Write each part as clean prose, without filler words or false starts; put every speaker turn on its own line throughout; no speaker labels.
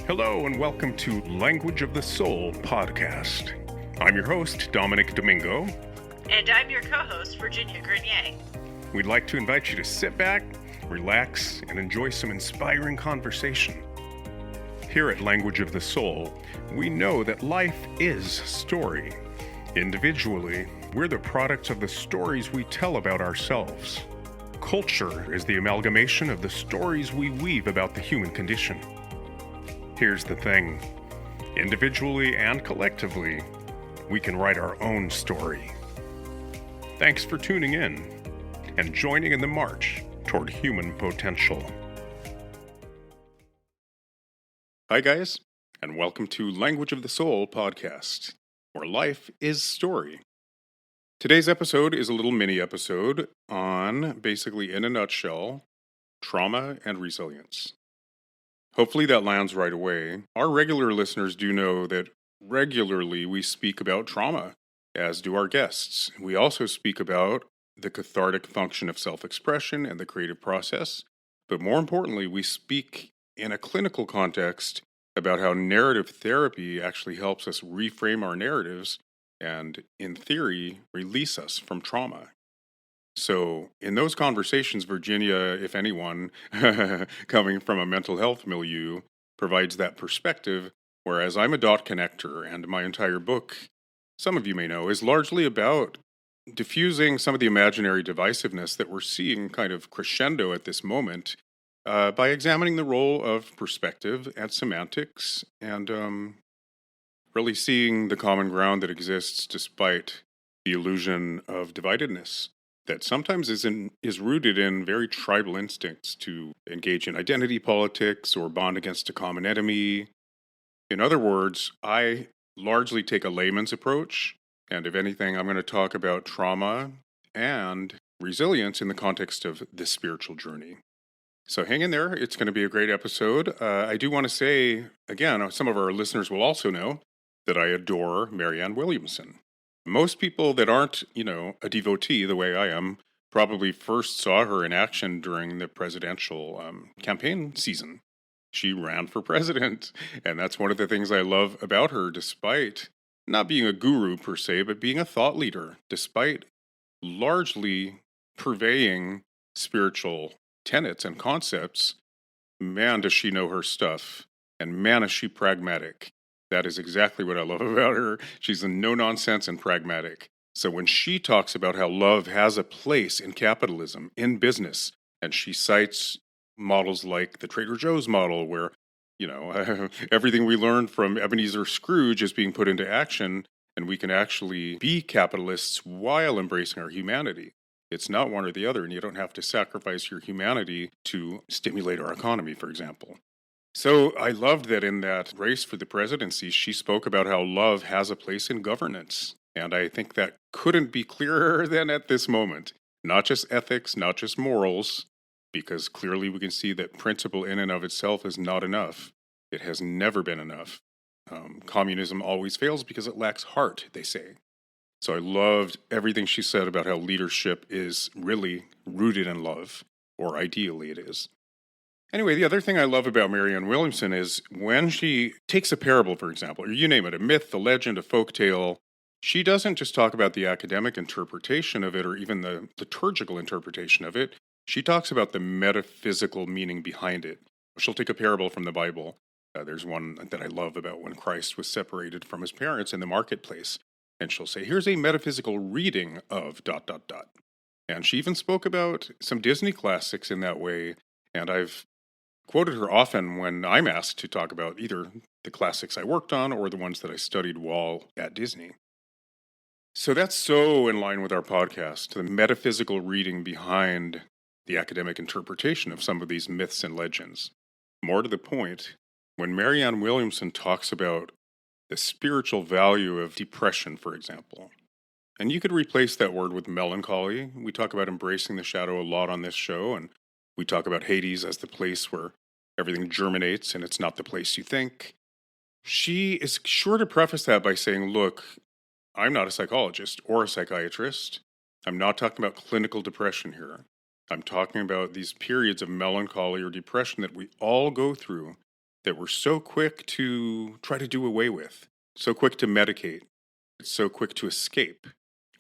Hello and welcome to Language of the Soul podcast. I'm your host, Dominic Domingo.
And I'm your co-host, Virginia Grenier.
We'd like to invite you to sit back, relax, and enjoy some inspiring conversation. Here at Language of the Soul, we know that life is story. Individually, we're the products of the stories we tell about ourselves. Culture is the amalgamation of the stories we weave about the human condition. Here's the thing. Individually and collectively, we can write our own story. Thanks for tuning in and joining in the march toward human potential. Hi guys, and welcome to Language of the Soul podcast, where life is story. Today's episode is a little mini episode on, basically in a nutshell, trauma and resilience. Hopefully that lands right away. Our regular listeners do know that regularly we speak about trauma, as do our guests. We also speak about the cathartic function of self-expression and the creative process. But more importantly, we speak in a clinical context about how narrative therapy actually helps us reframe our narratives and, in theory, release us from trauma. So, in those conversations, Virginia, if anyone, coming from a mental health milieu, provides that perspective, whereas I'm a dot connector, and my entire book, some of you may know, is largely about diffusing some of the imaginary divisiveness that we're seeing kind of crescendo at this moment by examining the role of perspective and semantics and really seeing the common ground that exists despite the illusion of dividedness that sometimes is rooted in very tribal instincts to engage in identity politics or bond against a common enemy. In other words, I largely take a layman's approach, and if anything, I'm going to talk about trauma and resilience in the context of the spiritual journey. So hang in there. It's going to be a great episode. I do want to say, again, some of our listeners will also know that I adore Marianne Williamson. Most people that aren't, a devotee the way I am, probably first saw her in action during the presidential campaign season. She ran for president, and that's one of the things I love about her, despite not being a guru per se, but being a thought leader, despite largely purveying spiritual tenets and concepts. Man, does she know her stuff, and man, is she pragmatic. That is exactly what I love about her. She's a no-nonsense and pragmatic. So when she talks about how love has a place in capitalism, in business, and she cites models like the Trader Joe's model where, everything we learned from Ebenezer Scrooge is being put into action, and we can actually be capitalists while embracing our humanity. It's not one or the other, and you don't have to sacrifice your humanity to stimulate our economy, for example. So I loved that in that race for the presidency, she spoke about how love has a place in governance. And I think that couldn't be clearer than at this moment. Not just ethics, not just morals, because clearly we can see that principle in and of itself is not enough. It has never been enough. Communism always fails because it lacks heart, they say. So I loved everything she said about how leadership is really rooted in love, or ideally it is. Anyway, the other thing I love about Marianne Williamson is when she takes a parable, for example, or you name it, a myth, a legend, a folktale, she doesn't just talk about the academic interpretation of it or even the liturgical interpretation of it. She talks about the metaphysical meaning behind it. She'll take a parable from the Bible. There's one that I love about when Christ was separated from his parents in the marketplace. And she'll say, here's a metaphysical reading of ... And she even spoke about some Disney classics in that way. And I've quoted her often when I'm asked to talk about either the classics I worked on or the ones that I studied while at Disney. So that's so in line with our podcast, the metaphysical reading behind the academic interpretation of some of these myths and legends. More to the point, when Marianne Williamson talks about the spiritual value of depression, for example, and you could replace that word with melancholy. We talk about embracing the shadow a lot on this show, and we talk about Hades as the place where everything germinates and it's not the place you think. She is sure to preface that by saying, look, I'm not a psychologist or a psychiatrist. I'm not talking about clinical depression here. I'm talking about these periods of melancholy or depression that we all go through that we're so quick to try to do away with, so quick to medicate, so quick to escape,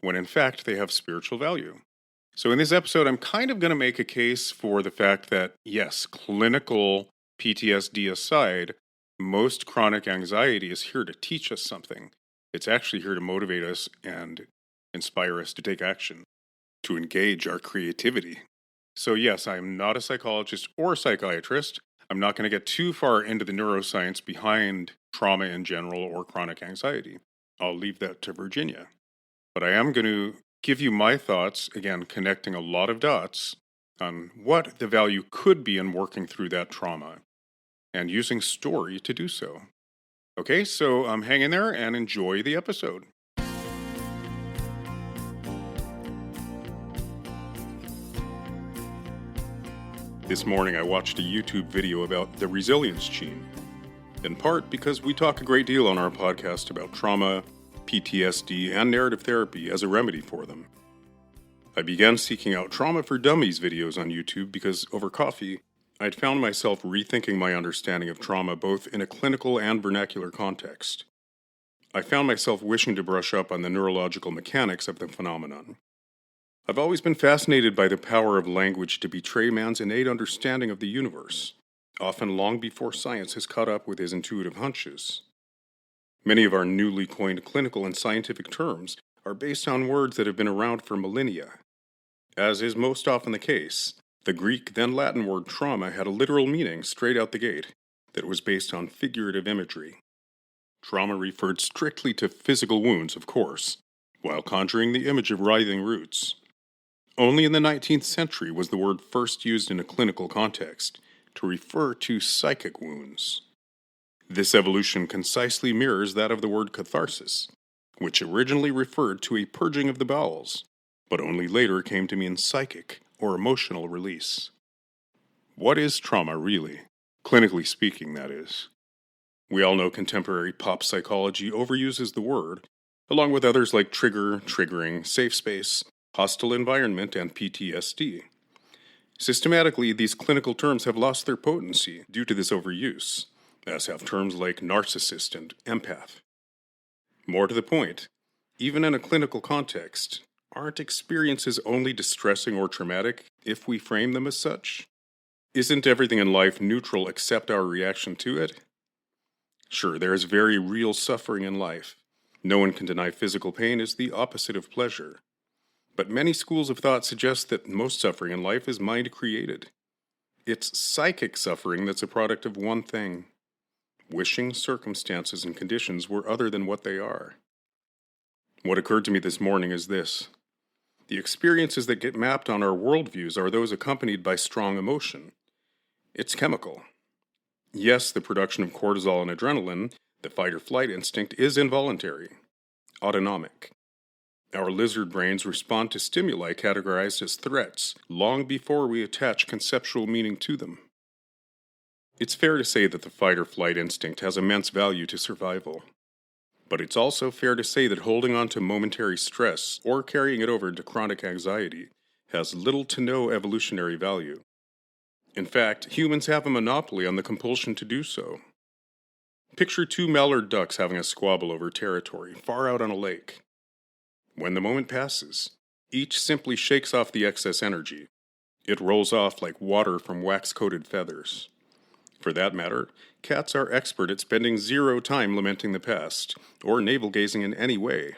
when in fact they have spiritual value. So in this episode, I'm kind of going to make a case for the fact that, yes, clinical PTSD aside, most chronic anxiety is here to teach us something. It's actually here to motivate us and inspire us to take action, to engage our creativity. So yes, I am not a psychologist or a psychiatrist. I'm not going to get too far into the neuroscience behind trauma in general or chronic anxiety. I'll leave that to Virginia. But I am going to give you my thoughts, again, connecting a lot of dots on what the value could be in working through that trauma and using story to do so. Okay, so hang in there and enjoy the episode. This morning I watched a YouTube video about the resilience gene, in part because we talk a great deal on our podcast about trauma, PTSD, and narrative therapy as a remedy for them. I began seeking out Trauma for Dummies videos on YouTube because, over coffee, I'd found myself rethinking my understanding of trauma both in a clinical and vernacular context. I found myself wishing to brush up on the neurological mechanics of the phenomenon. I've always been fascinated by the power of language to betray man's innate understanding of the universe, often long before science has caught up with his intuitive hunches. Many of our newly coined clinical and scientific terms are based on words that have been around for millennia. As is most often the case, the Greek then Latin word trauma had a literal meaning straight out the gate that was based on figurative imagery. Trauma referred strictly to physical wounds, of course, while conjuring the image of writhing roots. Only in the 19th century was the word first used in a clinical context to refer to psychic wounds. This evolution concisely mirrors that of the word catharsis, which originally referred to a purging of the bowels, but only later came to mean psychic or emotional release. What is trauma really? Clinically speaking, that is. We all know contemporary pop psychology overuses the word, along with others like trigger, triggering, safe space, hostile environment, and PTSD. Systematically, these clinical terms have lost their potency due to this overuse, as have terms like narcissist and empath. More to the point, even in a clinical context, aren't experiences only distressing or traumatic if we frame them as such? Isn't everything in life neutral except our reaction to it? Sure, there is very real suffering in life. No one can deny physical pain is the opposite of pleasure. But many schools of thought suggest that most suffering in life is mind-created. It's psychic suffering that's a product of one thing: wishing circumstances and conditions were other than what they are. What occurred to me this morning is this: the experiences that get mapped on our worldviews are those accompanied by strong emotion. It's chemical. Yes, the production of cortisol and adrenaline, the fight-or-flight instinct, is involuntary, autonomic. Our lizard brains respond to stimuli categorized as threats long before we attach conceptual meaning to them. It's fair to say that the fight-or-flight instinct has immense value to survival. But it's also fair to say that holding on to momentary stress or carrying it over into chronic anxiety has little to no evolutionary value. In fact, humans have a monopoly on the compulsion to do so. Picture two mallard ducks having a squabble over territory far out on a lake. When the moment passes, each simply shakes off the excess energy. It rolls off like water from wax-coated feathers. For that matter, cats are expert at spending zero time lamenting the past, or navel-gazing in any way.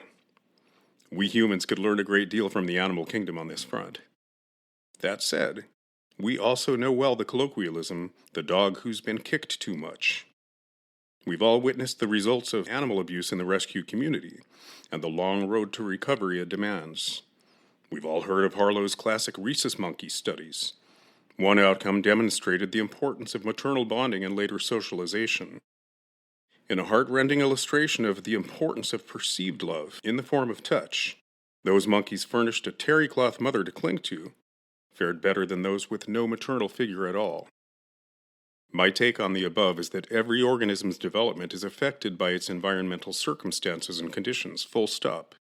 We humans could learn a great deal from the animal kingdom on this front. That said, we also know well the colloquialism, the dog who's been kicked too much. We've all witnessed the results of animal abuse in the rescue community, and the long road to recovery it demands. We've all heard of Harlow's classic rhesus monkey studies. One outcome demonstrated the importance of maternal bonding and later socialization. In a heart-rending illustration of the importance of perceived love in the form of touch, those monkeys furnished a terry cloth mother to cling to fared better than those with no maternal figure at all. My take on the above is that every organism's development is affected by its environmental circumstances and conditions, full stop.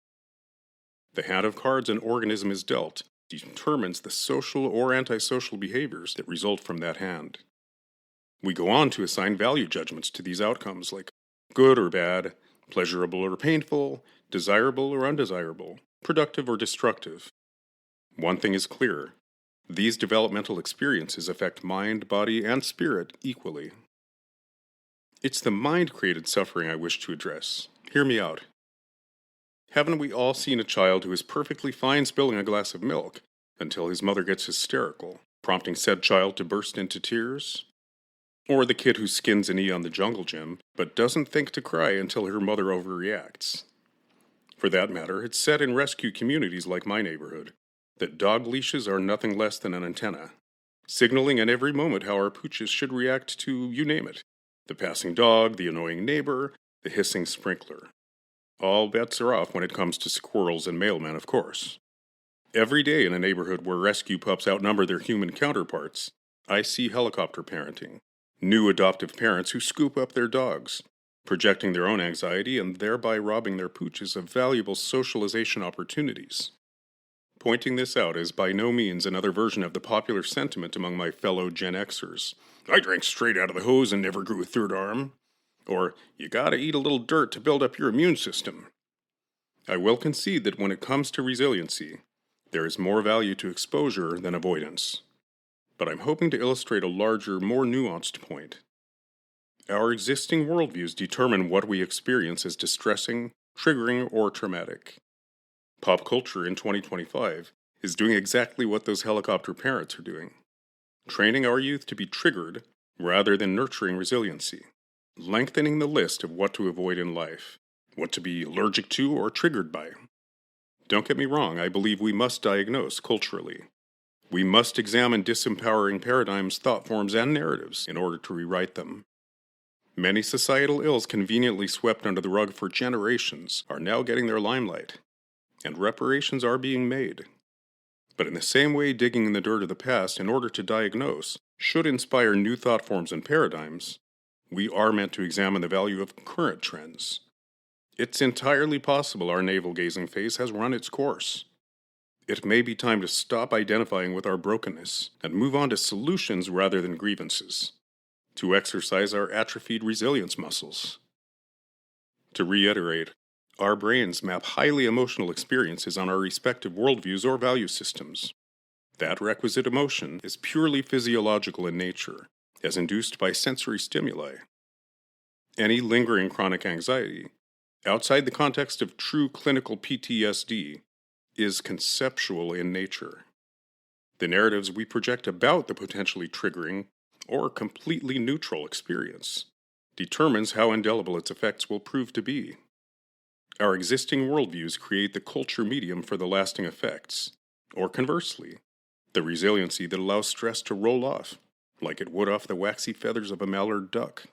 The hand of cards an organism is dealt determines the social or antisocial behaviors that result from that hand. We go on to assign value judgments to these outcomes, like good or bad, pleasurable or painful, desirable or undesirable, productive or destructive. One thing is clear: these developmental experiences affect mind, body, and spirit equally. It's the mind-created suffering I wish to address. Hear me out. Haven't we all seen a child who is perfectly fine spilling a glass of milk until his mother gets hysterical, prompting said child to burst into tears? Or the kid who skins a knee on the jungle gym, but doesn't think to cry until her mother overreacts? For that matter, it's said in rescue communities like my neighborhood that dog leashes are nothing less than an antenna, signaling at every moment how our pooches should react to, you name it, the passing dog, the annoying neighbor, the hissing sprinkler. All bets are off when it comes to squirrels and mailmen, of course. Every day in a neighborhood where rescue pups outnumber their human counterparts, I see helicopter parenting. New adoptive parents who scoop up their dogs, projecting their own anxiety and thereby robbing their pooches of valuable socialization opportunities. Pointing this out is by no means another version of the popular sentiment among my fellow Gen Xers. I drank straight out of the hose and never grew a third arm. Or, you gotta eat a little dirt to build up your immune system. I will concede that when it comes to resiliency, there is more value to exposure than avoidance. But I'm hoping to illustrate a larger, more nuanced point. Our existing worldviews determine what we experience as distressing, triggering, or traumatic. Pop culture in 2025 is doing exactly what those helicopter parents are doing, training our youth to be triggered rather than nurturing resiliency, lengthening the list of what to avoid in life, what to be allergic to or triggered by. Don't get me wrong, I believe we must diagnose culturally. We must examine disempowering paradigms, thought forms, and narratives in order to rewrite them. Many societal ills conveniently swept under the rug for generations are now getting their limelight, and reparations are being made. But in the same way digging in the dirt of the past in order to diagnose should inspire new thought forms and paradigms, we are meant to examine the value of current trends. It's entirely possible our navel-gazing phase has run its course. It may be time to stop identifying with our brokenness and move on to solutions rather than grievances, to exercise our atrophied resilience muscles. To reiterate, our brains map highly emotional experiences on our respective worldviews or value systems. That requisite emotion is purely physiological in nature, as induced by sensory stimuli. Any lingering chronic anxiety, outside the context of true clinical PTSD, is conceptual in nature. The narratives we project about the potentially triggering or completely neutral experience determines how indelible its effects will prove to be. Our existing worldviews create the culture medium for the lasting effects, or conversely, the resiliency that allows stress to roll off, like it would off the waxy feathers of a mallard duck.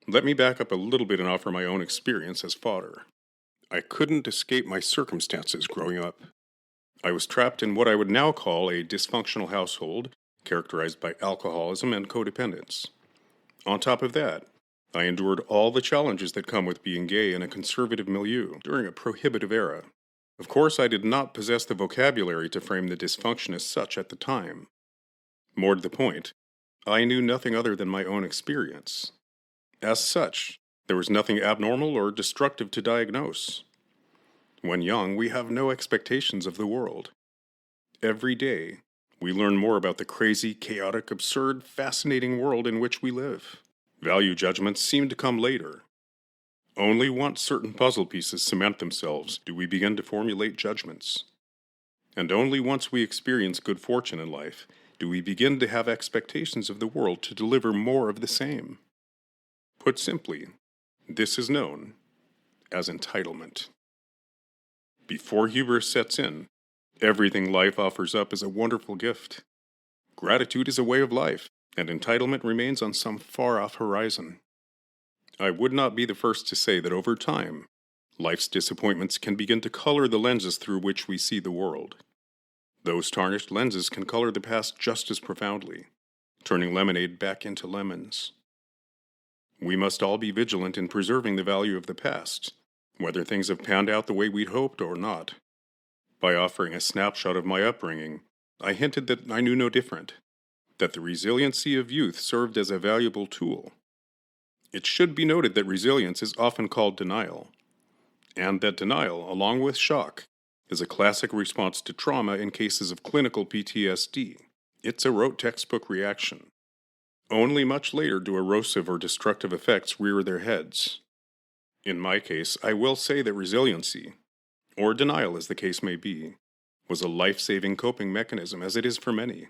Let me back up a little bit and offer my own experience as fodder. I couldn't escape my circumstances growing up. I was trapped in what I would now call a dysfunctional household, characterized by alcoholism and codependence. On top of that, I endured all the challenges that come with being gay in a conservative milieu during a prohibitive era. Of course, I did not possess the vocabulary to frame the dysfunction as such at the time. More to the point, I knew nothing other than my own experience. As such, there was nothing abnormal or destructive to diagnose. When young, we have no expectations of the world. Every day, we learn more about the crazy, chaotic, absurd, fascinating world in which we live. Value judgments seem to come later. Only once certain puzzle pieces cement themselves do we begin to formulate judgments. And only once we experience good fortune in life do we begin to have expectations of the world to deliver more of the same. Put simply, this is known as entitlement. Before hubris sets in, everything life offers up is a wonderful gift. Gratitude is a way of life, and entitlement remains on some far-off horizon. I would not be the first to say that over time, life's disappointments can begin to color the lenses through which we see the world. Those tarnished lenses can color the past just as profoundly, turning lemonade back into lemons. We must all be vigilant in preserving the value of the past, whether things have panned out the way we'd hoped or not. By offering a snapshot of my upbringing, I hinted that I knew no different. that the resiliency of youth served as a valuable tool. It should be noted that resilience is often called denial, and that denial, along with shock, is a classic response to trauma in cases of clinical PTSD. It's a rote textbook reaction. Only much later do erosive or destructive effects rear their heads. In my case, I will say that resiliency, or denial as the case may be, was a life-saving coping mechanism as it is for many.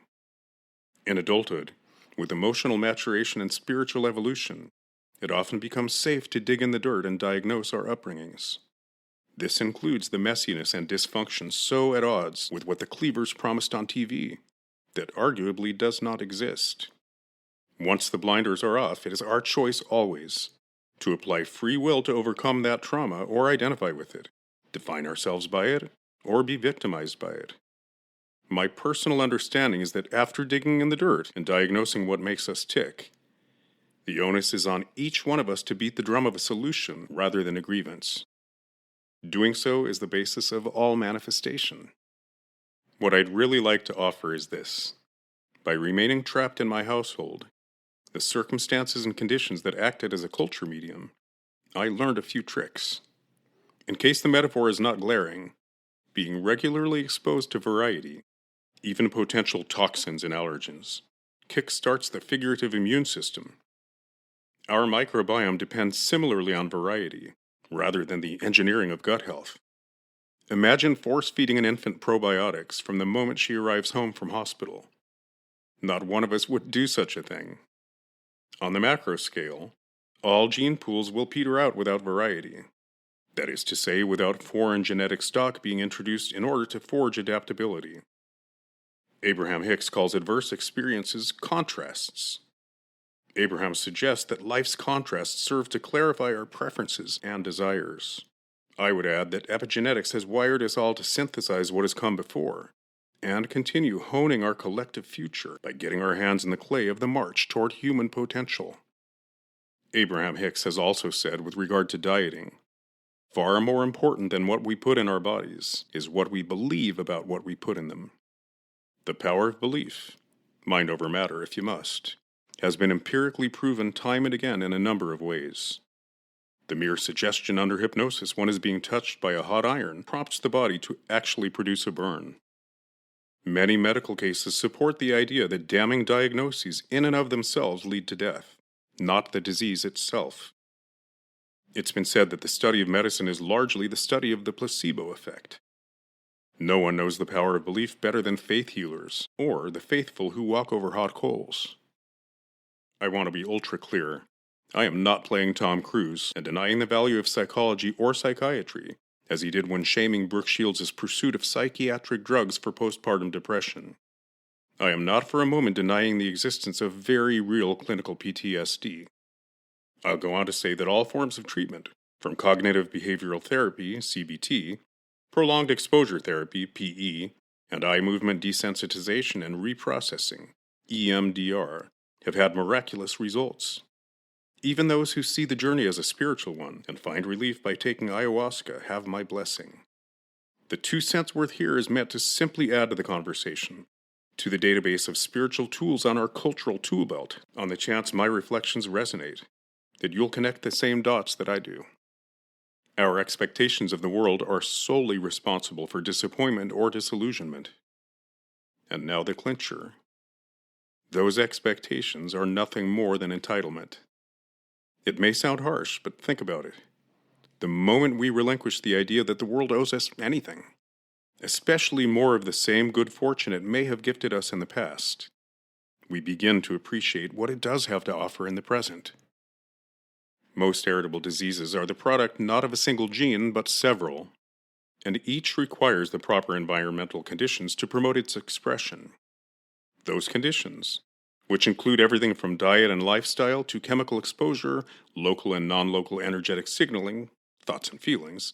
In adulthood, with emotional maturation and spiritual evolution, it often becomes safe to dig in the dirt and diagnose our upbringings. This includes the messiness and dysfunction so at odds with what the Cleavers promised on TV that arguably does not exist. Once the blinders are off, it is our choice always to apply free will to overcome that trauma or identify with it, define ourselves by it, or be victimized by it. My personal understanding is that after digging in the dirt and diagnosing what makes us tick, the onus is on each one of us to beat the drum of a solution rather than a grievance. Doing so is the basis of all manifestation. What I'd really like to offer is this. By remaining trapped in my household, the circumstances and conditions that acted as a culture medium, I learned a few tricks. In case the metaphor is not glaring, being regularly exposed to variety, even potential toxins and allergens, kickstarts the figurative immune system. Our microbiome depends similarly on variety, rather than the engineering of gut health. Imagine force-feeding an infant probiotics from the moment she arrives home from hospital. Not one of us would do such a thing. On the macro scale, all gene pools will peter out without variety. That is to say, without foreign genetic stock being introduced in order to forge adaptability. Abraham Hicks calls adverse experiences contrasts. Abraham suggests that life's contrasts serve to clarify our preferences and desires. I would add that epigenetics has wired us all to synthesize what has come before, and continue honing our collective future by getting our hands in the clay of the march toward human potential. Abraham Hicks has also said with regard to dieting, far more important than what we put in our bodies is what we believe about what we put in them. The power of belief, mind over matter if you must, has been empirically proven time and again in a number of ways. The mere suggestion under hypnosis one is being touched by a hot iron prompts the body to actually produce a burn. Many medical cases support the idea that damning diagnoses in and of themselves lead to death, not the disease itself. It's been said that the study of medicine is largely the study of the placebo effect. No one knows the power of belief better than faith healers, or the faithful who walk over hot coals. I want to be ultra clear. I am not playing Tom Cruise and denying the value of psychology or psychiatry, as he did when shaming Brooke Shields' pursuit of psychiatric drugs for postpartum depression. I am not for a moment denying the existence of very real clinical PTSD. I'll go on to say that all forms of treatment, from cognitive behavioral therapy, CBT, prolonged exposure therapy, PE, and eye movement desensitization and reprocessing, EMDR, have had miraculous results. Even those who see the journey as a spiritual one and find relief by taking ayahuasca have my blessing. The 2 cents worth here is meant to simply add to the conversation, to the database of spiritual tools on our cultural tool belt, on the chance my reflections resonate, that you'll connect the same dots that I do. Our expectations of the world are solely responsible for disappointment or disillusionment. And now the clincher. Those expectations are nothing more than entitlement. It may sound harsh, but think about it. The moment we relinquish the idea that the world owes us anything, especially more of the same good fortune it may have gifted us in the past, we begin to appreciate what it does have to offer in the present. Most heritable diseases are the product not of a single gene, but several, and each requires the proper environmental conditions to promote its expression. Those conditions, which include everything from diet and lifestyle to chemical exposure, local and non-local energetic signaling, thoughts and feelings,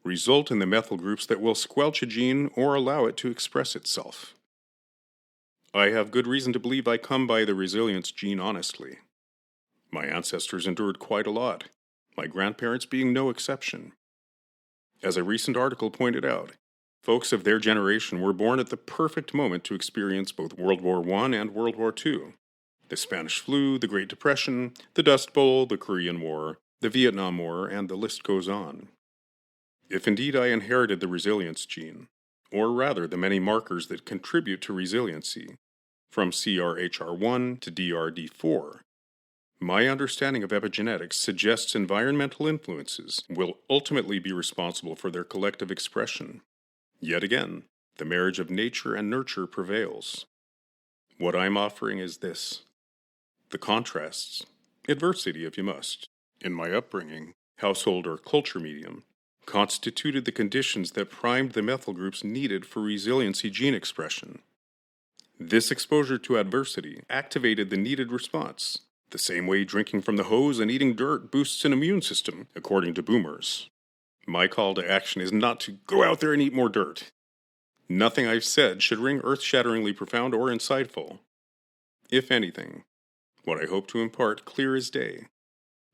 result in the methyl groups that will squelch a gene or allow it to express itself. I have good reason to believe I come by the resilience gene honestly. My ancestors endured quite a lot, my grandparents being no exception. As a recent article pointed out, Folks of their generation were born at the perfect moment to experience both World War I and World War II. The Spanish flu, the Great Depression, the Dust Bowl, the Korean War, the Vietnam War, and the list goes on. If indeed I inherited the resilience gene, or rather the many markers that contribute to resiliency, from CRHR1 to DRD4, my understanding of epigenetics suggests environmental influences will ultimately be responsible for their collective expression. Yet again, the marriage of nature and nurture prevails. What I'm offering is this: the contrasts, adversity if you must, in my upbringing, household or culture medium, constituted the conditions that primed the methyl groups needed for resiliency gene expression. This exposure to adversity activated the needed response, the same way drinking from the hose and eating dirt boosts an immune system, according to boomers. My call to action is not to go out there and eat more dirt. Nothing I've said should ring earth-shatteringly profound or insightful. If anything, what I hope to impart clear as day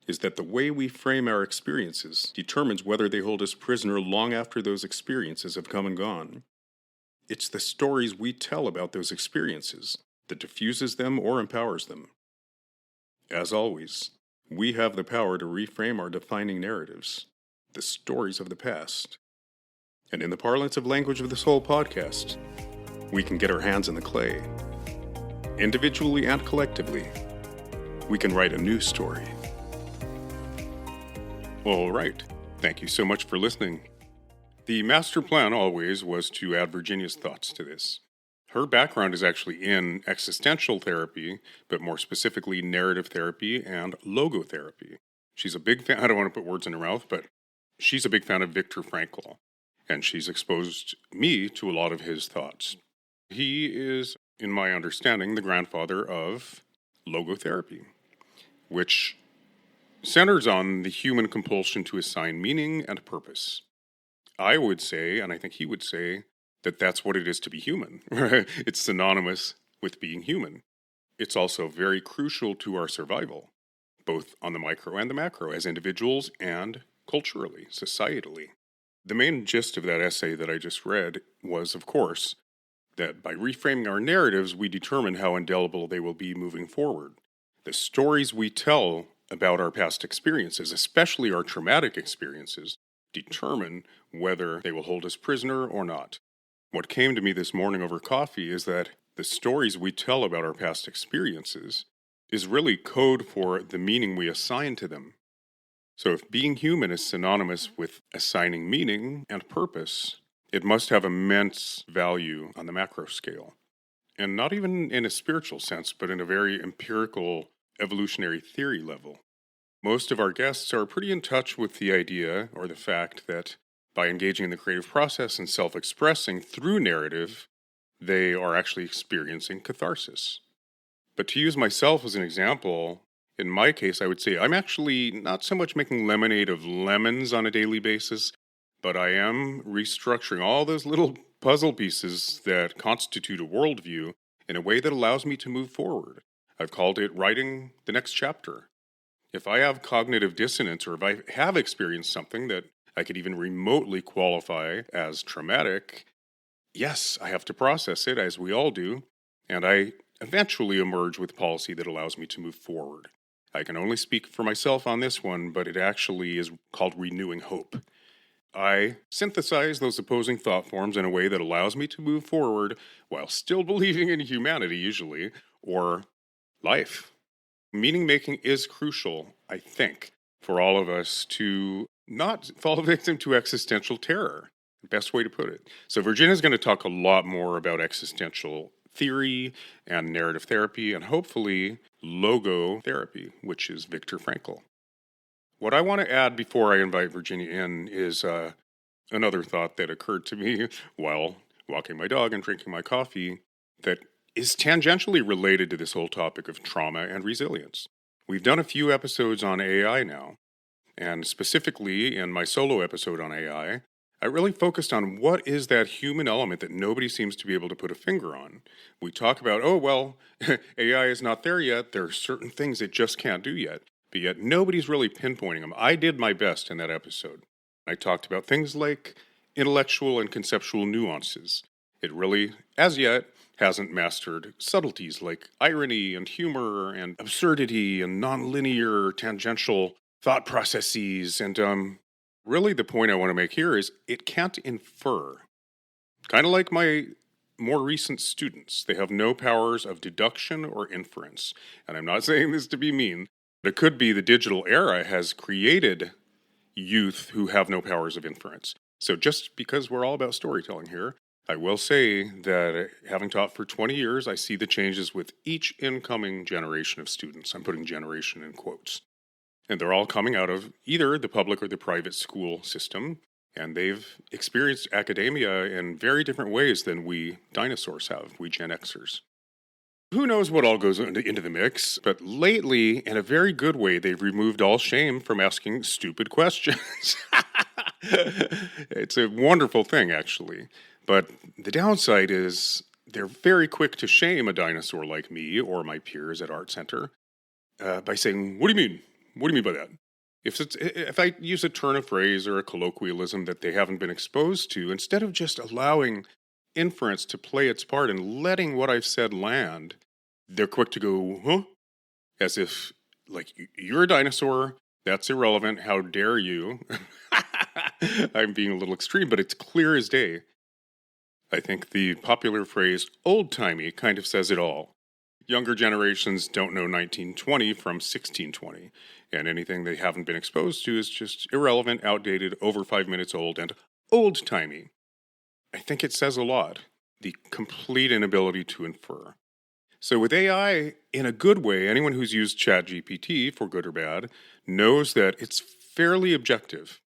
is that the way we frame our experiences determines whether they hold us prisoner long after those experiences have come and gone. It's the stories we tell about those experiences that diffuses them or empowers them. As always, we have the power to reframe our defining narratives, the stories of the past. And in the parlance of Language of the Soul podcast, we can get our hands in the clay. Individually and collectively, we can write a new story. All right. Thank you so much for listening. The master plan always was to add Virginia's thoughts to this. Her background is actually in existential therapy, but more specifically narrative therapy and logotherapy. She's a big fan, I don't want to put words in her mouth, but she's a big fan of Viktor Frankl, and she's exposed me to a lot of his thoughts. He is, in my understanding, the grandfather of logotherapy, which centers on the human compulsion to assign meaning and purpose. I would say, and I think he would say, that that's what it is to be human. It's synonymous with being human. It's also very crucial to our survival, both on the micro and the macro, as individuals and culturally, societally. The main gist of that essay that I just read was, of course, that by reframing our narratives, we determine how indelible they will be moving forward. The stories we tell about our past experiences, especially our traumatic experiences, determine whether they will hold us prisoner or not. What came to me this morning over coffee is that the stories we tell about our past experiences is really code for the meaning we assign to them. So if being human is synonymous with assigning meaning and purpose, it must have immense value on the macro scale. And not even in a spiritual sense, but in a very empirical evolutionary theory level. Most of our guests are pretty in touch with the idea or the fact that by engaging in the creative process and self-expressing through narrative, they are actually experiencing catharsis. But to use myself as an example, in my case, I would say I'm actually not so much making lemonade of lemons on a daily basis, but I am restructuring all those little puzzle pieces that constitute a worldview in a way that allows me to move forward. I've called it writing the next chapter. If I have cognitive dissonance, or if I have experienced something that I could even remotely qualify as traumatic, yes, I have to process it, as we all do, and I eventually emerge with policy that allows me to move forward. I can only speak for myself on this one, but it actually is called renewing hope. I synthesize those opposing thought forms in a way that allows me to move forward while still believing in humanity, usually, or life. Meaning making is crucial, I think, for all of us to not fall victim to existential terror. Best way to put it. So Virginia's going to talk a lot more about existential theory and narrative therapy and hopefully logotherapy, which is Viktor Frankl. What I want to add before I invite Virginia in is another thought that occurred to me while walking my dog and drinking my coffee that is tangentially related to this whole topic of trauma and resilience. We've done a few episodes on AI now, and specifically in my solo episode on AI, I really focused on what is that human element that nobody seems to be able to put a finger on. We talk about, AI is not there yet. There are certain things it just can't do yet. But yet nobody's really pinpointing them. I did my best in that episode. I talked about things like intellectual and conceptual nuances. It really, as yet, hasn't mastered subtleties like irony and humor and absurdity and nonlinear tangential thought processes. And really, the point I want to make here is it can't infer. Kind of like my more recent students, they have no powers of deduction or inference. And I'm not saying this to be mean, but it could be the digital era has created youth who have no powers of inference. So just because we're all about storytelling here, I will say that having taught for 20 years, I see the changes with each incoming generation of students. I'm putting generation in quotes. And they're all coming out of either the public or the private school system. And they've experienced academia in very different ways than we dinosaurs have, we Gen Xers. Who knows what all goes into the mix, but lately, in a very good way, they've removed all shame from asking stupid questions. It's a wonderful thing, actually. But the downside is they're very quick to shame a dinosaur like me or my peers at Art Center by saying, "What do you mean? What do you mean by that?" If I use a turn of phrase or a colloquialism that they haven't been exposed to, instead of just allowing inference to play its part and letting what I've said land, they're quick to go, "Huh?" As if, like, you're a dinosaur, that's irrelevant, how dare you? I'm being a little extreme, but it's clear as day. I think the popular phrase old-timey kind of says it all. Younger generations don't know 1920 from 1620, and anything they haven't been exposed to is just irrelevant, outdated, over 5 minutes old, and old-timey. I think it says a lot, the complete inability to infer. So with AI, in a good way, anyone who's used ChatGPT, for good or bad, knows that it's fairly objective.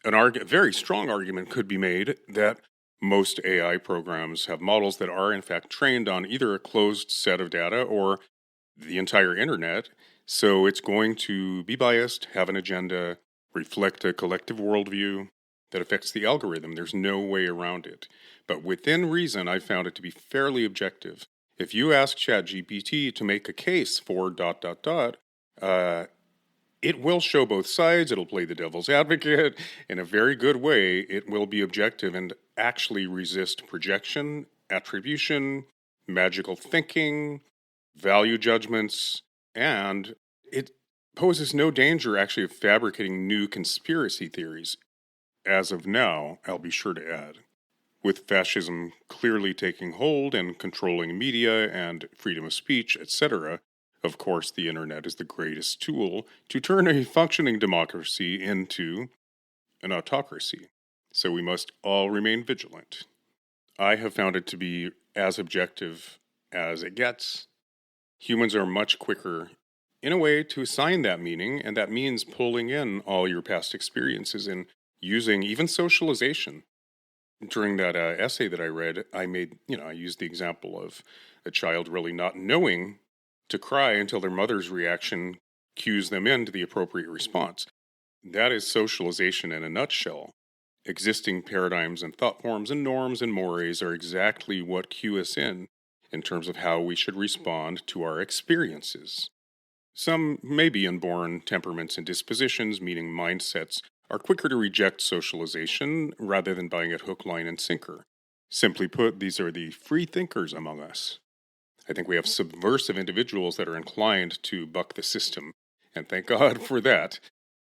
A very strong argument could be made that most AI programs have models that are in fact trained on either a closed set of data or the entire internet, so it's going to be biased, have an agenda, reflect a collective worldview that affects the algorithm. There's no way around it. But within reason, I found it to be fairly objective. If you ask ChatGPT to make a case for ... it will show both sides, it'll play the devil's advocate. In a very good way, it will be objective and actually resist projection, attribution, magical thinking, value judgments, and it poses no danger actually of fabricating new conspiracy theories. As of now, I'll be sure to add. With fascism clearly taking hold and controlling media and freedom of speech, etc., of course, the internet is the greatest tool to turn a functioning democracy into an autocracy. So we must all remain vigilant. I have found it to be as objective as it gets. Humans are much quicker, in a way, to assign that meaning, and that means pulling in all your past experiences and using even socialization. During that essay that I read, I used the example of a child really not knowing to cry until their mother's reaction cues them into the appropriate response. That is socialization in a nutshell. Existing paradigms and thought forms and norms and mores are exactly what cue us in terms of how we should respond to our experiences. Some may be inborn temperaments and dispositions, meaning mindsets, are quicker to reject socialization rather than buying it hook, line, and sinker. Simply put, these are the free thinkers among us. I think we have subversive individuals that are inclined to buck the system, and thank God for that.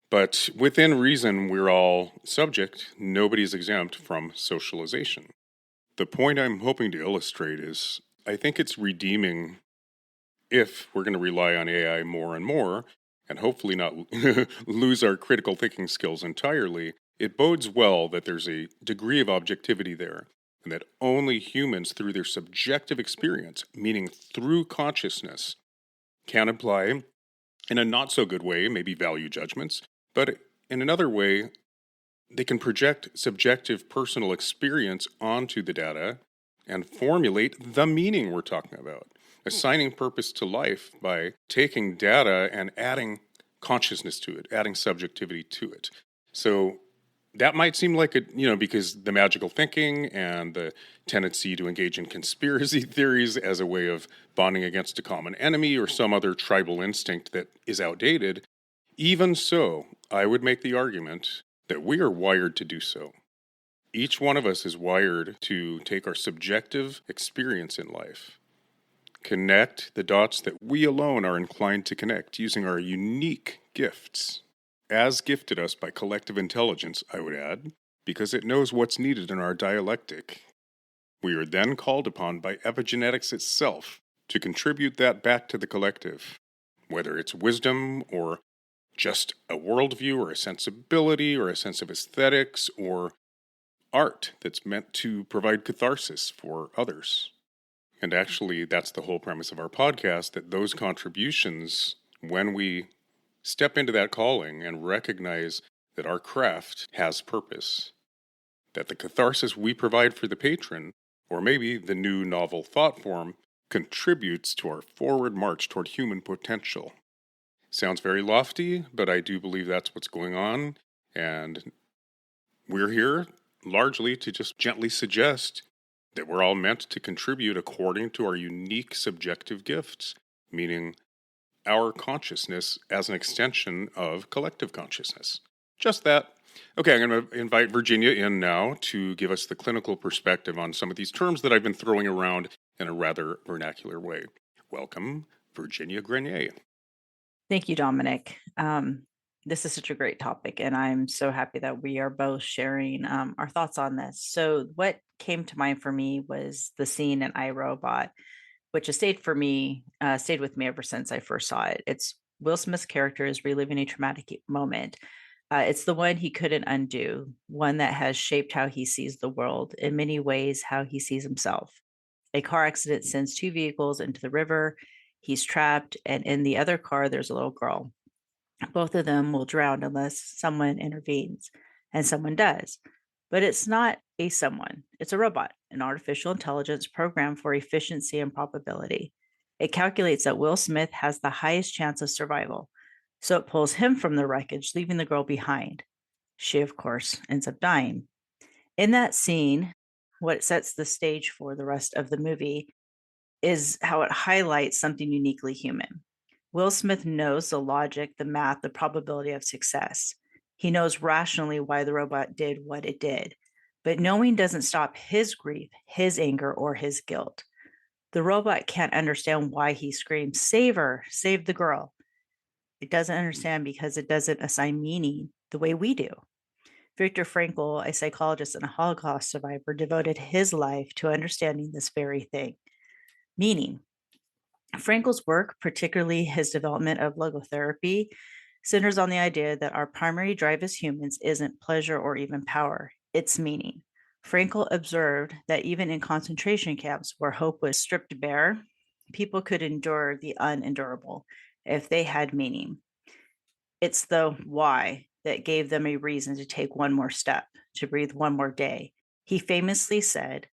But within reason, we're all subject. Nobody's exempt from socialization. The point I'm hoping to illustrate is, I think it's redeeming if we're going to rely on AI more and more, and hopefully not lose our critical thinking skills entirely. It bodes well that there's a degree of objectivity there, and that only humans, through their subjective experience, meaning through consciousness, can apply, in a not so good way, maybe value judgments, but in another way, they can project subjective personal experience onto the data and formulate the meaning we're talking about, assigning purpose to life by taking data and adding consciousness to it, adding subjectivity to it. So that might seem like because the magical thinking and the tendency to engage in conspiracy theories as a way of bonding against a common enemy or some other tribal instinct that is outdated. Even so, I would make the argument that we are wired to do so. Each one of us is wired to take our subjective experience in life, connect the dots that we alone are inclined to connect using our unique gifts, as gifted us by collective intelligence, I would add, because it knows what's needed in our dialectic. We are then called upon by epigenetics itself to contribute that back to the collective, whether it's wisdom or just a worldview or a sensibility or a sense of aesthetics or art that's meant to provide catharsis for others. And actually, that's the whole premise of our podcast, that those contributions, when we step into that calling and recognize that our craft has purpose, that the catharsis we provide for the patron, or maybe the new novel thought form, contributes to our forward march toward human potential. Sounds very lofty, but I do believe that's what's going on, and we're here largely to just gently suggest that we're all meant to contribute according to our unique subjective gifts, meaning our consciousness as an extension of collective consciousness. Just that. Okay, I'm going to invite Virginia in now to give us the clinical perspective on some of these terms that I've been throwing around in a rather vernacular way. Welcome, Virginia Grenier.
Thank you, Dominic. This is such a great topic, and I'm so happy that we are both sharing our thoughts on this. So what came to mind for me was the scene in iRobot, which has stayed with me ever since I first saw it. It's Will Smith's character is reliving a traumatic moment. It's the one he couldn't undo, one that has shaped how he sees the world, in many ways, how he sees himself. A car accident sends two vehicles into the river. He's trapped, and in the other car, there's a little girl. Both of them will drown unless someone intervenes, and someone does. But it's not a someone, it's a robot, an artificial intelligence programmed for efficiency and probability. It calculates that Will Smith has the highest chance of survival, so it pulls him from the wreckage, leaving the girl behind. She, of course, ends up dying. In that scene, what sets the stage for the rest of the movie is how it highlights something uniquely human. Will Smith knows the logic, the math, the probability of success. He knows rationally why the robot did what it did. But knowing doesn't stop his grief, his anger, or his guilt. The robot can't understand why he screams, "Save her, save the girl." It doesn't understand because it doesn't assign meaning the way we do. Viktor Frankl, a psychologist and a Holocaust survivor, devoted his life to understanding this very thing. Meaning. Frankl's work, particularly his development of logotherapy, centers on the idea that our primary drive as humans isn't pleasure or even power, it's meaning. Frankl observed that even in concentration camps where hope was stripped bare, people could endure the unendurable if they had meaning. It's the why that gave them a reason to take one more step, to breathe one more day. He famously said,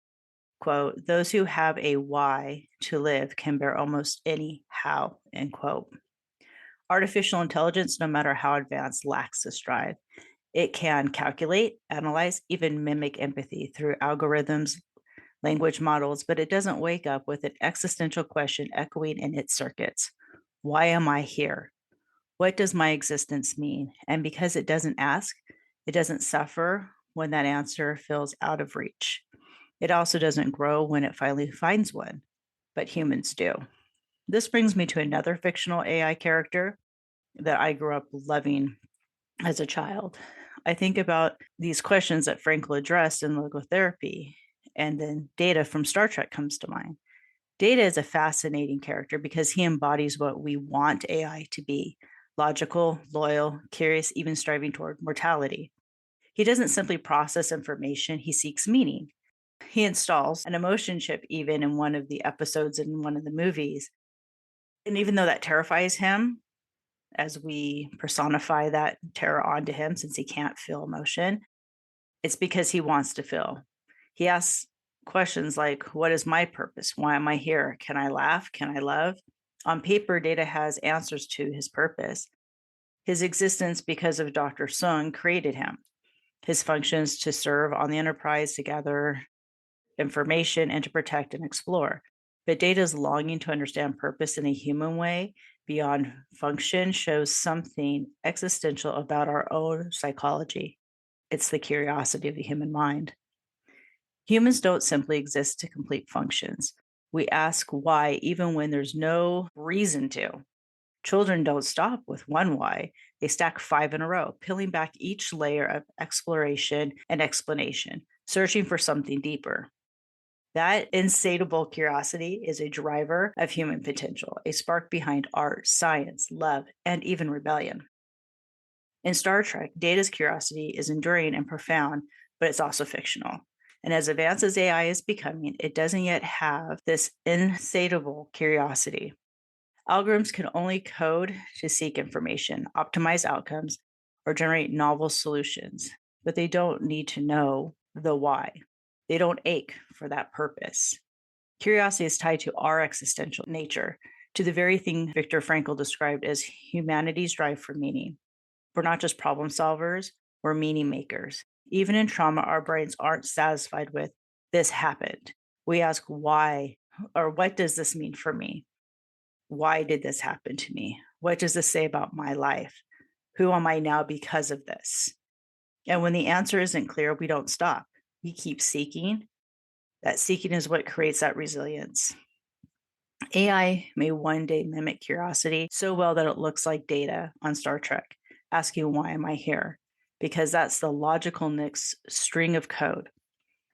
quote, "Those who have a why to live can bear almost any how," end quote. Artificial intelligence, no matter how advanced, lacks this drive. It can calculate, analyze, even mimic empathy through algorithms, language models, but it doesn't wake up with an existential question echoing in its circuits. Why am I here? What does my existence mean? And because it doesn't ask, it doesn't suffer when that answer feels out of reach. It also doesn't grow when it finally finds one, but humans do. This brings me to another fictional AI character that I grew up loving as a child. I think about these questions that Frankl addressed in logotherapy, and then Data from Star Trek comes to mind. Data is a fascinating character because he embodies what we want AI to be: logical, loyal, curious, even striving toward mortality. He doesn't simply process information, he seeks meaning. He installs an emotion chip even in one of the episodes in one of the movies. And even though that terrifies him, as we personify that terror onto him since he can't feel emotion, it's because he wants to feel. He asks questions like, what is my purpose? Why am I here? Can I laugh? Can I love? On paper, Data has answers to his purpose. His existence, because of Dr. Sung, created him. His functions to serve on the Enterprise, to gather information, and to protect and explore. But Data's longing to understand purpose in a human way beyond function shows something existential about our own psychology. It's the curiosity of the human mind. Humans don't simply exist to complete functions. We ask why even when there's no reason to. Children don't stop with one why. They stack five in a row, peeling back each layer of exploration and explanation, searching for something deeper. That insatiable curiosity is a driver of human potential, a spark behind art, science, love, and even rebellion. In Star Trek, Data's curiosity is enduring and profound, but it's also fictional. And as advanced as AI is becoming, it doesn't yet have this insatiable curiosity. Algorithms can only code to seek information, optimize outcomes, or generate novel solutions, but they don't need to know the why. They don't ache for that purpose. Curiosity is tied to our existential nature, to the very thing Viktor Frankl described as humanity's drive for meaning. We're not just problem solvers, we're meaning makers. Even in trauma, our brains aren't satisfied with this happened. We ask why, or what does this mean for me? Why did this happen to me? What does this say about my life? Who am I now because of this? And when the answer isn't clear, we don't stop. We keep seeking. That seeking is what creates that resilience. AI may one day mimic curiosity so well that it looks like Data on Star Trek, asking, why am I here? Because that's the logical next string of code.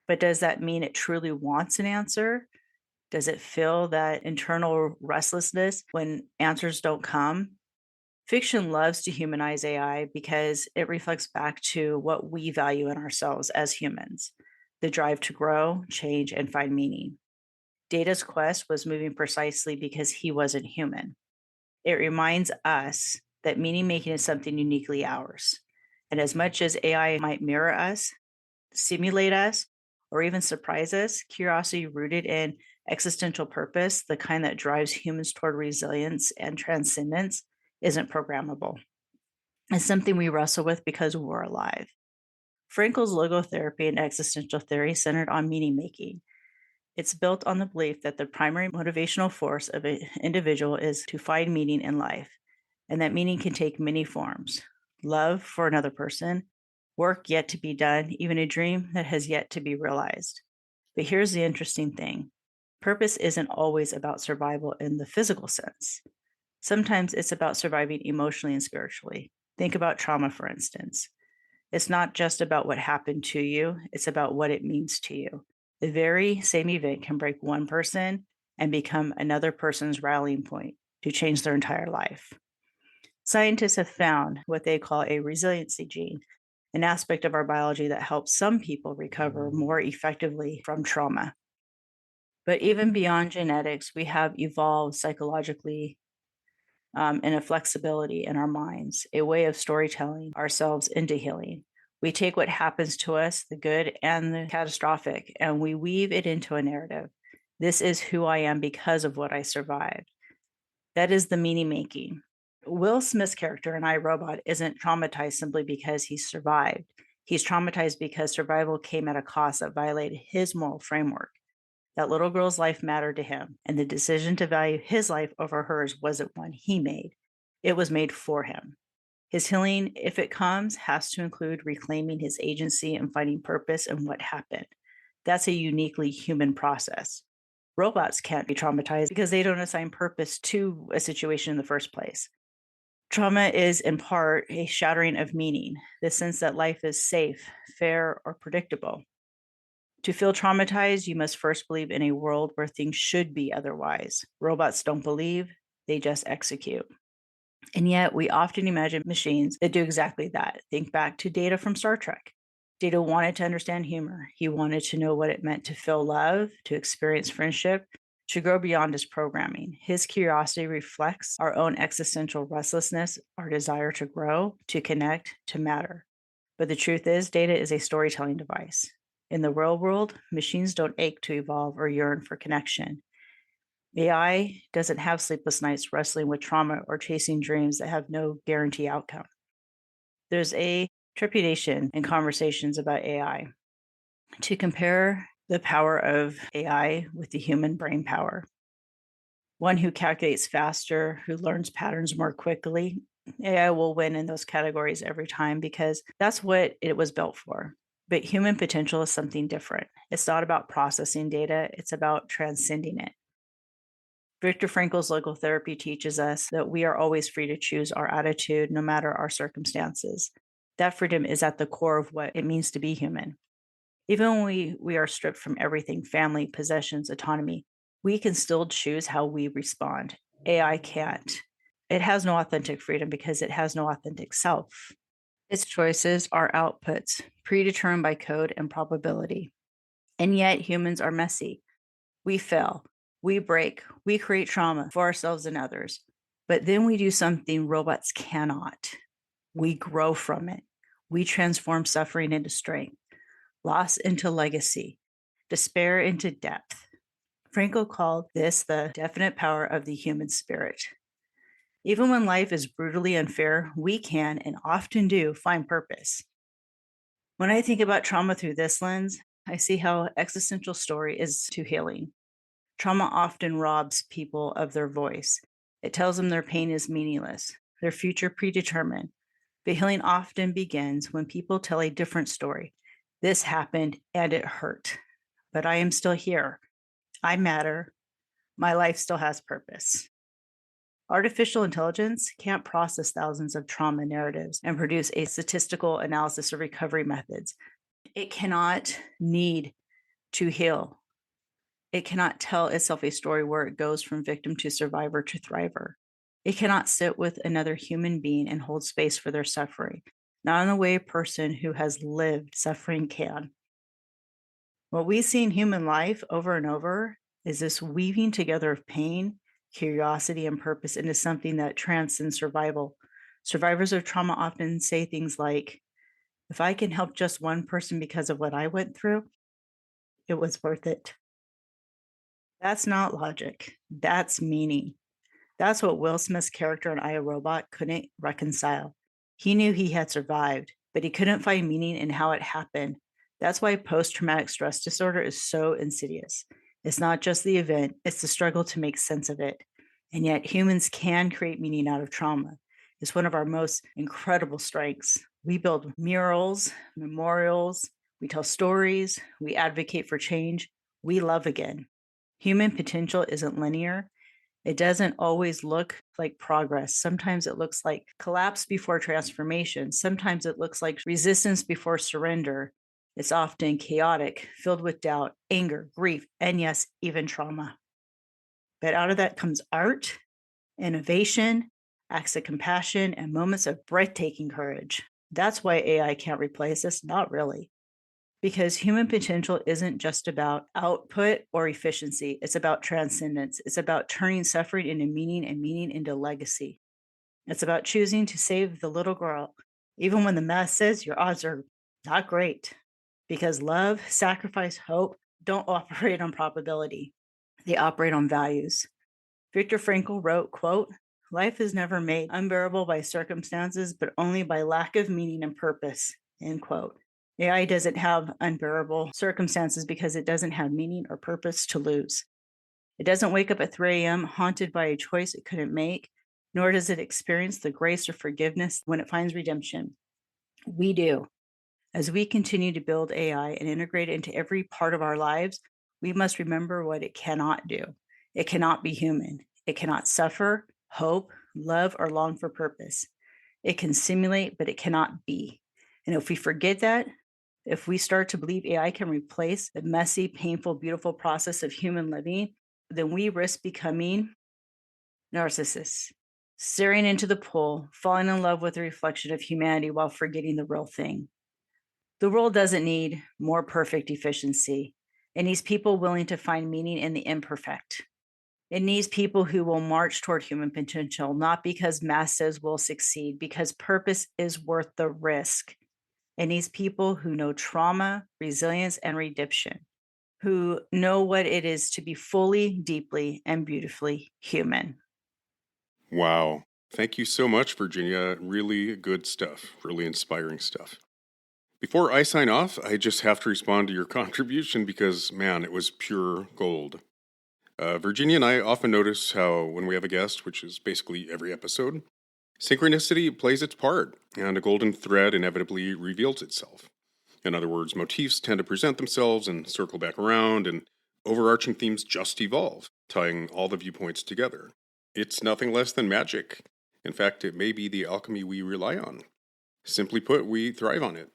But does that mean it truly wants an answer? Does it feel that internal restlessness when answers don't come? Fiction loves to humanize AI because it reflects back to what we value in ourselves as humans, the drive to grow, change, and find meaning. Data's quest was moving precisely because he wasn't human. It reminds us that meaning making is something uniquely ours. And as much as AI might mirror us, simulate us, or even surprise us, curiosity rooted in existential purpose, the kind that drives humans toward resilience and transcendence, isn't programmable. It's something we wrestle with because we're alive. Frankl's logotherapy and existential theory centered on meaning making. It's built on the belief that the primary motivational force of an individual is to find meaning in life, and that meaning can take many forms: love for another person, work yet to be done, even a dream that has yet to be realized. But here's the interesting thing: purpose isn't always about survival in the physical sense. Sometimes it's about surviving emotionally and spiritually. Think about trauma, for instance. It's not just about what happened to you, it's about what it means to you. The very same event can break one person and become another person's rallying point to change their entire life. Scientists have found what they call a resiliency gene, an aspect of our biology that helps some people recover more effectively from trauma. But even beyond genetics, we have evolved psychologically and a flexibility in our minds, a way of storytelling ourselves into healing. We take what happens to us, the good and the catastrophic, and we weave it into a narrative. This is who I am because of what I survived. That is the meaning making. Will Smith's character in I, Robot isn't traumatized simply because he survived. He's traumatized because survival came at a cost that violated his moral framework. That little girl's life mattered to him, and the decision to value his life over hers wasn't one he made. It was made for him. His healing, if it comes, has to include reclaiming his agency and finding purpose in what happened. That's a uniquely human process. Robots can't be traumatized because they don't assign purpose to a situation in the first place. Trauma is, in part, a shattering of meaning, the sense that life is safe, fair, or predictable. To feel traumatized, you must first believe in a world where things should be otherwise. Robots don't believe, they just execute. And yet, we often imagine machines that do exactly that. Think back to Data from Star Trek. Data wanted to understand humor. He wanted to know what it meant to feel love, to experience friendship, to grow beyond his programming. His curiosity reflects our own existential restlessness, our desire to grow, to connect, to matter. But the truth is, Data is a storytelling device. In the real world, machines don't ache to evolve or yearn for connection. AI doesn't have sleepless nights wrestling with trauma or chasing dreams that have no guarantee outcome. There's a trepidation in conversations about AI. To compare the power of AI with the human brain power, one who calculates faster, who learns patterns more quickly, AI will win in those categories every time because that's what it was built for. But human potential is something different. It's not about processing data, it's about transcending it. Viktor Frankl's logotherapy teaches us that we are always free to choose our attitude no matter our circumstances. That freedom is at the core of what it means to be human. Even when we are stripped from everything family, possessions, autonomy we can still choose how we respond. AI can't. It has no authentic freedom because it has no authentic self. Its choices are outputs, predetermined by code and probability. And yet, humans are messy. We fail, we break, we create trauma for ourselves and others. But then we do something robots cannot. We grow from it. We transform suffering into strength, loss into legacy, despair into depth. Frankl called this the definite power of the human spirit. Even when life is brutally unfair, we can and often do find purpose. When I think about trauma through this lens, I see how existential story is to healing. Trauma often robs people of their voice. It tells them their pain is meaningless, their future predetermined. But healing often begins when people tell a different story. This happened and it hurt, but I am still here. I matter. My life still has purpose. Artificial intelligence can't process thousands of trauma narratives and produce a statistical analysis of recovery methods. It cannot need to heal. It cannot tell itself a story where it goes from victim to survivor to thriver. It cannot sit with another human being and hold space for their suffering, not in the way a person who has lived suffering can. What we see in human life over and over is this weaving together of pain, curiosity, and purpose into something that transcends survival. Survivors of trauma often say things like, if I can help just one person because of what I went through, it was worth it. That's not logic. That's meaning. That's what Will Smith's character in I, Robot couldn't reconcile. He knew he had survived, but he couldn't find meaning in how it happened. That's why post-traumatic stress disorder is so insidious. It's not just the event, it's the struggle to make sense of it. And yet humans can create meaning out of trauma. It's one of our most incredible strengths. We build murals, memorials, we tell stories, we advocate for change, we love again. Human potential isn't linear. It doesn't always look like progress. Sometimes it looks like collapse before transformation. Sometimes it looks like resistance before surrender. It's often chaotic, filled with doubt, anger, grief, and yes, even trauma. But out of that comes art, innovation, acts of compassion, and moments of breathtaking courage. That's why AI can't replace us, not really. Because human potential isn't just about output or efficiency. It's about transcendence. It's about turning suffering into meaning and meaning into legacy. It's about choosing to save the little girl, even when the math says your odds are not great. Because love, sacrifice, hope don't operate on probability. They operate on values. Viktor Frankl wrote, quote, life is never made unbearable by circumstances, but only by lack of meaning and purpose, end quote. AI doesn't have unbearable circumstances because it doesn't have meaning or purpose to lose. It doesn't wake up at 3 a.m. haunted by a choice it couldn't make, nor does it experience the grace or forgiveness when it finds redemption. We do. As we continue to build AI and integrate it into every part of our lives, we must remember what it cannot do. It cannot be human. It cannot suffer, hope, love, or long for purpose. It can simulate, but it cannot be. And if we forget that, if we start to believe AI can replace the messy, painful, beautiful process of human living, then we risk becoming narcissists, staring into the pool, falling in love with the reflection of humanity while forgetting the real thing. The world doesn't need more perfect efficiency. It needs people willing to find meaning in the imperfect. It needs people who will march toward human potential, not because mass says we'll succeed, because purpose is worth the risk. It needs people who know trauma, resilience, and redemption, who know what it is to be fully, deeply, and beautifully human.
Wow. Thank you so much, Virginia. Really good stuff. Really inspiring stuff. Before I sign off, I just have to respond to your contribution because, man, it was pure gold. Virginia and I often notice how when we have a guest, which is basically every episode, synchronicity plays its part, and a golden thread inevitably reveals itself. In other words, motifs tend to present themselves and circle back around, and overarching themes just evolve, tying all the viewpoints together. It's nothing less than magic. In fact, it may be the alchemy we rely on. Simply put, we thrive on it.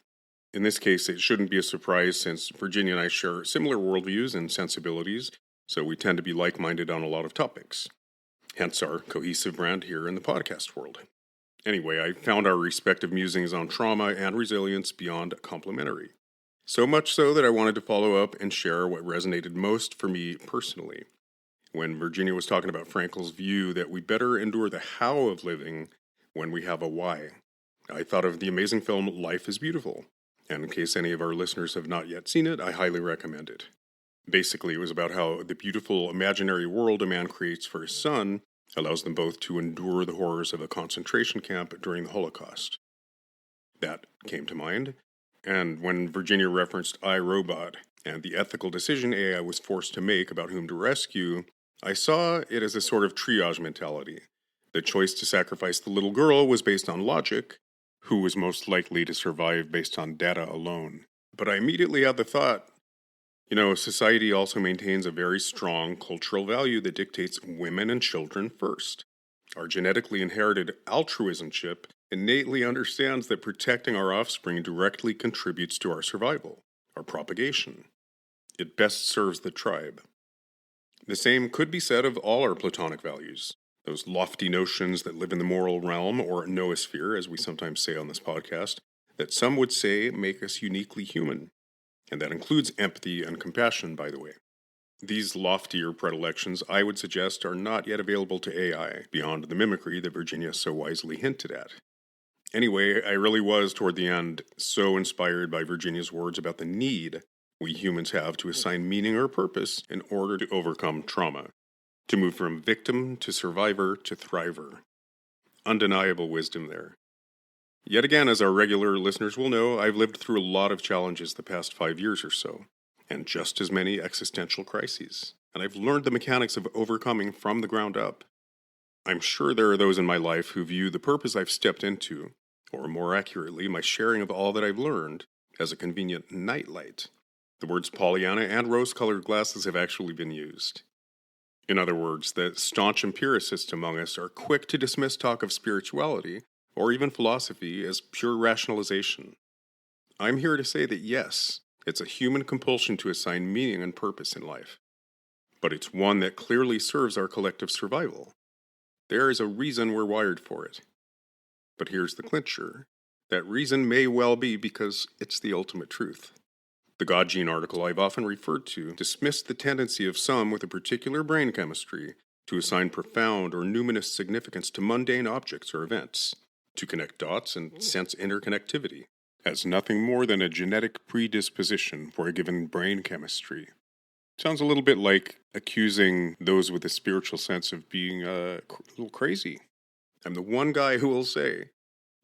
In this case, it shouldn't be a surprise since Virginia and I share similar worldviews and sensibilities, so we tend to be like-minded on a lot of topics. Hence our cohesive brand here in the podcast world. Anyway, I found our respective musings on trauma and resilience beyond complementary. So much so that I wanted to follow up and share what resonated most for me personally. When Virginia was talking about Frankl's view that we better endure the how of living when we have a why, I thought of the amazing film Life is Beautiful. And in case any of our listeners have not yet seen it, I highly recommend it. Basically, it was about how the beautiful imaginary world a man creates for his son allows them both to endure the horrors of a concentration camp during the Holocaust. That came to mind. And when Virginia referenced iRobot and the ethical decision AI was forced to make about whom to rescue, I saw it as a sort of triage mentality. The choice to sacrifice the little girl was based on logic, who was most likely to survive based on data alone. But I immediately had the thought, society also maintains a very strong cultural value that dictates women and children first. Our genetically inherited altruism chip innately understands that protecting our offspring directly contributes to our survival, our propagation. It best serves the tribe. The same could be said of all our Platonic values, those lofty notions that live in the moral realm, or noosphere, as we sometimes say on this podcast, that some would say make us uniquely human. And that includes empathy and compassion, by the way. These loftier predilections, I would suggest, are not yet available to AI, beyond the mimicry that Virginia so wisely hinted at. Anyway, I really was, toward the end, so inspired by Virginia's words about the need we humans have to assign meaning or purpose in order to overcome trauma, to move from victim to survivor to thriver. Undeniable wisdom there. Yet again, as our regular listeners will know, I've lived through a lot of challenges the past 5 years or so, and just as many existential crises, and I've learned the mechanics of overcoming from the ground up. I'm sure there are those in my life who view the purpose I've stepped into, or more accurately, my sharing of all that I've learned, as a convenient nightlight. The words Pollyanna and rose-colored glasses have actually been used. In other words, the staunch empiricists among us are quick to dismiss talk of spirituality, or even philosophy, as pure rationalization. I'm here to say that yes, it's a human compulsion to assign meaning and purpose in life. But it's one that clearly serves our collective survival. There is a reason we're wired for it. But here's the clincher. That reason may well be because it's the ultimate truth. The God Gene article I've often referred to dismissed the tendency of some with a particular brain chemistry to assign profound or numinous significance to mundane objects or events, to connect dots and sense interconnectivity, as nothing more than a genetic predisposition for a given brain chemistry. Sounds a little bit like accusing those with a spiritual sense of being a little crazy. I'm the one guy who will say,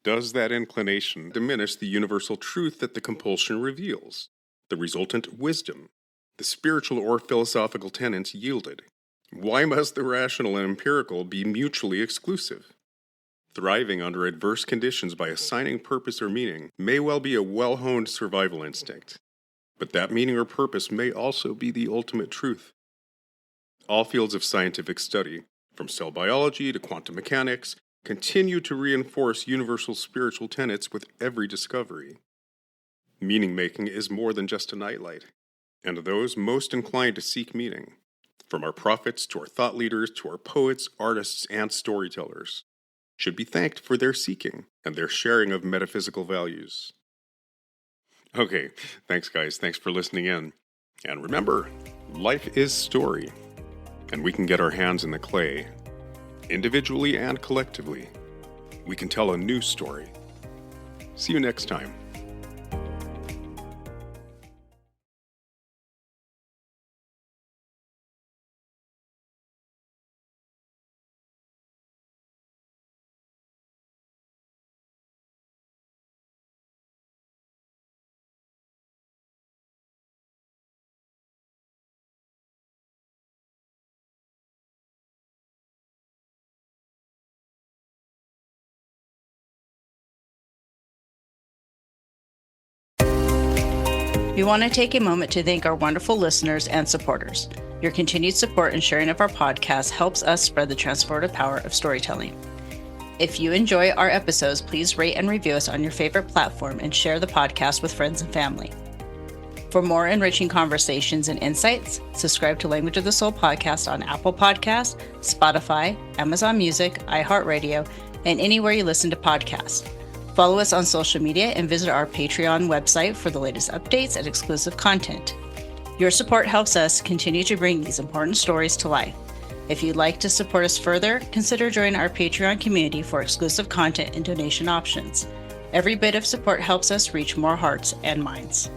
does that inclination diminish the universal truth that the compulsion reveals, the resultant wisdom, the spiritual or philosophical tenets yielded? Why must the rational and empirical be mutually exclusive? Thriving under adverse conditions by assigning purpose or meaning may well be a well-honed survival instinct. But that meaning or purpose may also be the ultimate truth. All fields of scientific study, from cell biology to quantum mechanics, continue to reinforce universal spiritual tenets with every discovery. Meaning-making is more than just a nightlight, and those most inclined to seek meaning, from our prophets to our thought leaders to our poets, artists, and storytellers, should be thanked for their seeking and their sharing of metaphysical values. Okay, thanks guys, thanks for listening in. And remember, life is story, and we can get our hands in the clay. Individually and collectively, we can tell a new story. See you next time.
We want to take a moment to thank our wonderful listeners and supporters. Your continued support and sharing of our podcast helps us spread the transformative power of storytelling. If you enjoy our episodes, please rate and review us on your favorite platform and share the podcast with friends and family. For more enriching conversations and insights, subscribe to Language of the Soul podcast on Apple Podcasts, Spotify, Amazon Music, iHeartRadio, and anywhere you listen to podcasts. Follow us on social media and visit our Patreon website for the latest updates and exclusive content. Your support helps us continue to bring these important stories to life. If you'd like to support us further, consider joining our Patreon community for exclusive content and donation options. Every bit of support helps us reach more hearts and minds.